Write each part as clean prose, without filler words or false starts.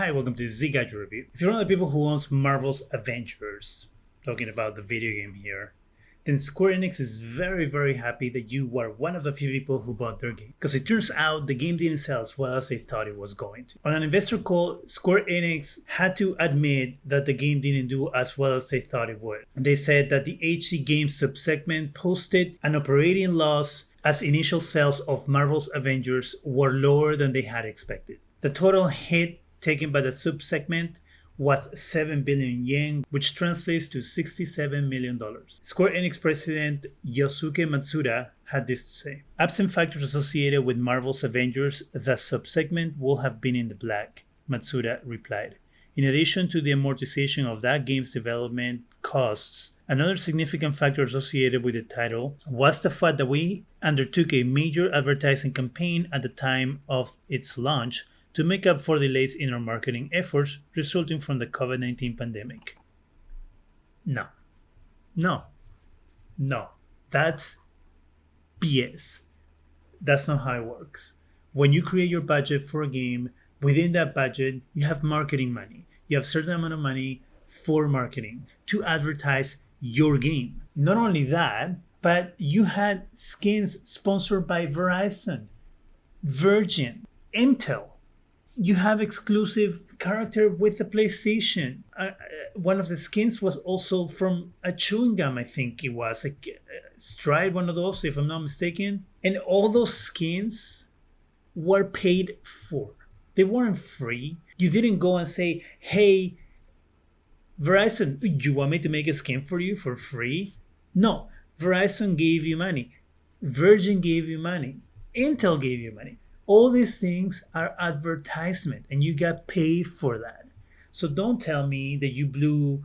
Hi, welcome to Z Gadget Review. If you're one of the people who owns Marvel's Avengers, talking about the video game here, then Square Enix is very, very happy that you were one of the few people who bought their game. Because it turns out the game didn't sell as well as they thought it was going to. On an investor call, Square Enix had to admit that the game didn't do as well as they thought it would. They said that the HC Games subsegment posted an operating loss as initial sales of Marvel's Avengers were lower than they had expected. The total hit taken by the subsegment was 7 billion yen, which translates to $67 million. Square Enix president Yosuke Matsuda had this to say. Absent factors associated with Marvel's Avengers, the subsegment will have been in the black, Matsuda replied. In addition to the amortization of that game's development costs, another significant factor associated with the title was the fact that we undertook a major advertising campaign at the time of its launch to make up for delays in our marketing efforts resulting from the COVID-19 pandemic. No. That's BS. That's not how it works. When you create your budget for a game, within that budget, you have marketing money. You have a certain amount of money for marketing to advertise your game. Not only that, but you had skins sponsored by Verizon, Virgin, Intel. You have exclusive character with the PlayStation. One of the skins was also from a chewing gum, I think it was. Like Stride, one of those, if I'm not mistaken. And all those skins were paid for. They weren't free. You didn't go and say, hey, Verizon, do you want me to make a skin for you for free? No, Verizon gave you money. Virgin gave you money. Intel gave you money. All these things are advertisement and you got paid for that. So don't tell me that you blew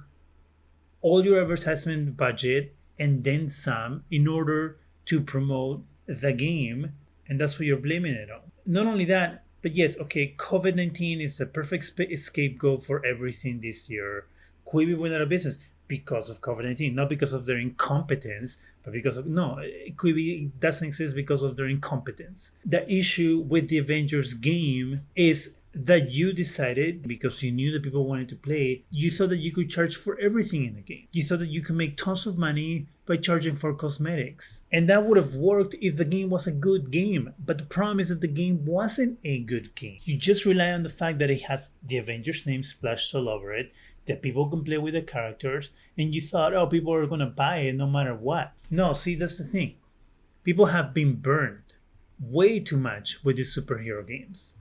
all your advertisement budget and then some in order to promote the game, and that's what you're blaming it on. Not only that, but yes, okay, COVID-19 is a perfect scapegoat for everything this year. Quibi went out of business because of COVID-19, not because of their incompetence, but because of, no, Quibi doesn't exist because of their incompetence. The issue with the Avengers game is that you decided, because you knew that people wanted to play, you thought that you could charge for everything in the game. You thought that you could make tons of money by charging for cosmetics. And that would have worked if the game was a good game. But the problem is that the game wasn't a good game. You just rely on the fact that it has the Avengers name splashed all over it, that people can play with the characters, and you thought, oh, people are going to buy it no matter what. No, see, that's the thing. People have been burned way too much with these superhero games.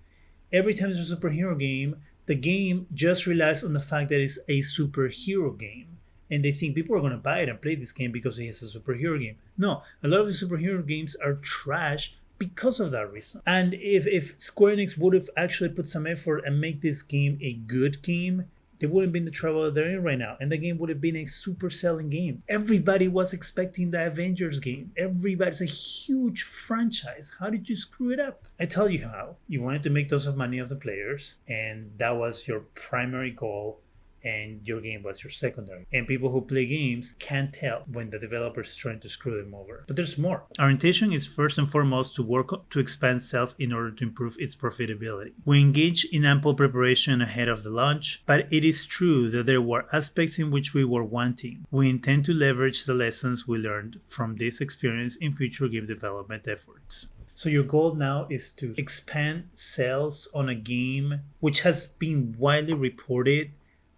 Every time there's a superhero game, the game just relies on the fact that it's a superhero game. And they think people are going to buy it and play this game because it is a superhero game. No, a lot of the superhero games are trash because of that reason. And if Square Enix would have actually put some effort and make this game a good game, they wouldn't be in the trouble they're in right now. And the game would have been a super selling game. Everybody was expecting the Avengers game. Everybody's a huge franchise. How did you screw it up? I tell you how. You wanted to make tons of money off the players, and that was your primary goal, and your game was your secondary. And people who play games can't tell when the developer is trying to screw them over. But there's more. Our intention is first and foremost to work to expand sales in order to improve its profitability. We engaged in ample preparation ahead of the launch, but it is true that there were aspects in which we were wanting. We intend to leverage the lessons we learned from this experience in future game development efforts. So your goal now is to expand sales on a game which has been widely reported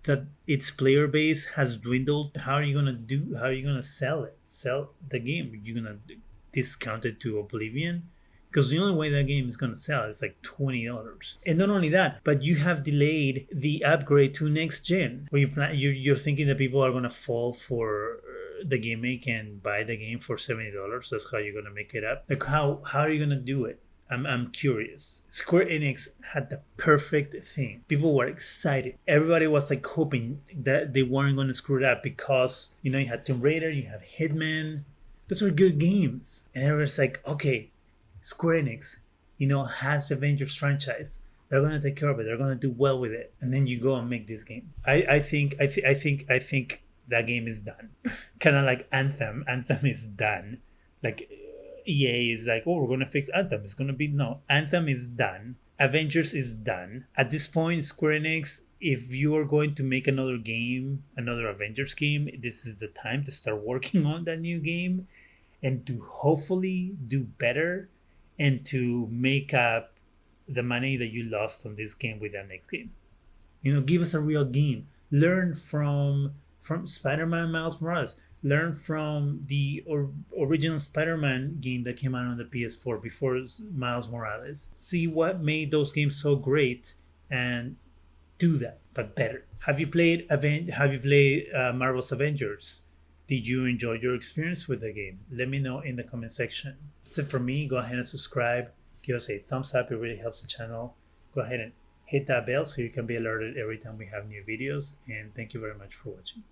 that its player base has dwindled. How are you gonna sell it? Sell the game? Are you gonna discount it to oblivion? Because the only way that game is gonna sell is like $20. And not only that, but you have delayed the upgrade to next gen. Where you're thinking that people are gonna fall for the gimmick and buy the game for $70. That's how you're gonna make it up. Like how are you gonna do it? I'm curious. Square Enix had the perfect thing. People were excited. Everybody was like hoping that they weren't going to screw it up because, you had Tomb Raider, you have Hitman. Those are good games. And everyone's like, okay, Square Enix, has the Avengers franchise. They're going to take care of it. They're going to do well with it. And then you go and make this game. I think that game is done. Kind of like Anthem. Anthem is done. Like EA is like, oh, we're going to fix Anthem. It's going to be, no, Anthem is done. Avengers is done. At this point, Square Enix, if you are going to make another game, another Avengers game, this is the time to start working on that new game and to hopefully do better and to make up the money that you lost on this game with that next game. Give us a real game. Learn from Spider-Man Miles Morales. Learn from the original Spider-Man game that came out on the PS4 before Miles Morales. See what made those games so great and do that, but better. Have you played Marvel's Avengers? Did you enjoy your experience with the game? Let me know in the comment section. That's it for me. Go ahead and subscribe. Give us a thumbs up. It really helps the channel. Go ahead and hit that bell so you can be alerted every time we have new videos. And thank you very much for watching.